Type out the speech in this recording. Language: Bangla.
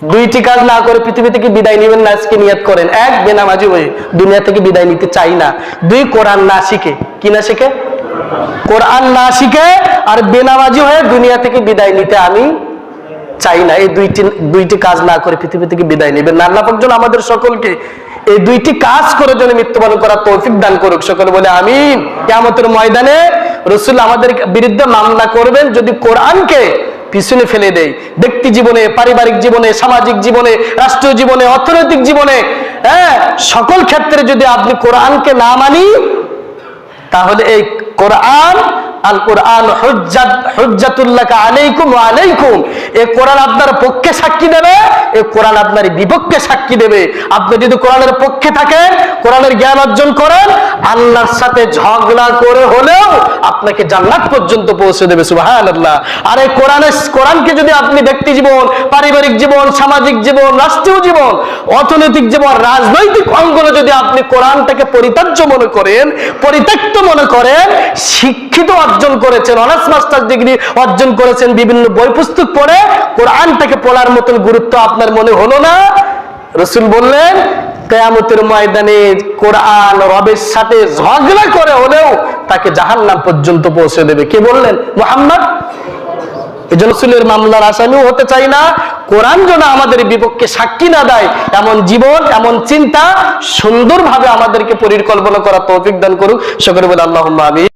দুইটি কাজ না করে পৃথিবী থেকে বিদায় নেবেন না, আজকে নিয়ত করেন। এক, বেনামাজি হয়ে দুনিয়া থেকে বিদায় নিতে চাই না। দুই, কোরআন না শিখে। কি না শিখে? কোরআন না শিখে আর বেনামাজি হয়ে দুনিয়া থেকে বিদায় নিতে আমি চাই না। এই দুইটি কাজ না করে পৃথিবী থেকে বিদায় নেবেন না। আল্লাহ পাক যেন আমাদের সকলকে এই দুইটি কাজ করে যেন মৃত্যুবরণ করার তৌফিক দান করুক। সকলে বলে আমিন। কিয়ামতের ময়দানে রাসূল আমাদের বিরুদ্ধে মামলা করবেন যদি কোরআনকে পিছনে ফেলে দেয়। ব্যক্তি জীবনে, পারিবারিক জীবনে, সামাজিক জীবনে, রাষ্ট্রীয় জীবনে, অর্থনৈতিক জীবনে, সকল ক্ষেত্রে যদি আপনি কোরআনকে না মানি, তাহলে এই কোরআন, আল কোরআন হুজ্জাতুল লাকা আলাইকুম ওয়া আলাইকুম, এই কোরআন আপনার পক্ষে সাক্ষী দেবে, এই কোরআন আপনার বিপক্ষে সাক্ষী দেবে। আপনি যদি কোরআনের পক্ষে থাকেন, কোরআনের জ্ঞান অর্জন করেন, আল্লাহর সাথে ঝগড়া করে হলেও আপনাকে জান্নাত পর্যন্ত পৌঁছে দেবে। সুবহানাল্লাহ। আর এই কোরআনকে যদি আপনি ব্যক্তি জীবন, পারিবারিক জীবন, সামাজিক জীবন, রাষ্ট্রীয় জীবন, অর্থনৈতিক জীবন, রাজনৈতিক অঙ্গনে যদি আপনি কোরআনটাকে পরিত্যাজ্য মনে করেন, পরিত্যক্ত মনে করেন, শিক্ষিত অর্জন করেছেন, অনার্স মাস্টার্স ডিগ্রি অর্জন করেছেন, বিভিন্ন বই পুস্তক পড়ে কোরআনটাকে পড়ার মতন গুরুত্ব আপনার মনে হলো না, রাসূল বললেন কিয়ামতের ময়দানে কোরআন রবের সাথে ঝগড়া করে হলেও তাকে জাহান্নাম পর্যন্ত পৌঁছে দেবে। কে বললেন? মুহাম্মদ। এজন্য রাসূলের মামলার আসামিও হতে চাই না। কোরআন যেন আমাদের বিপক্ষে সাক্ষী না দেয়, এমন জীবন, এমন চিন্তা সুন্দরভাবে আমাদেরকে পরিকল্পনা করার তৌফিক দান করুক। সকলে বলে আল্লাহুম্মা আমিন।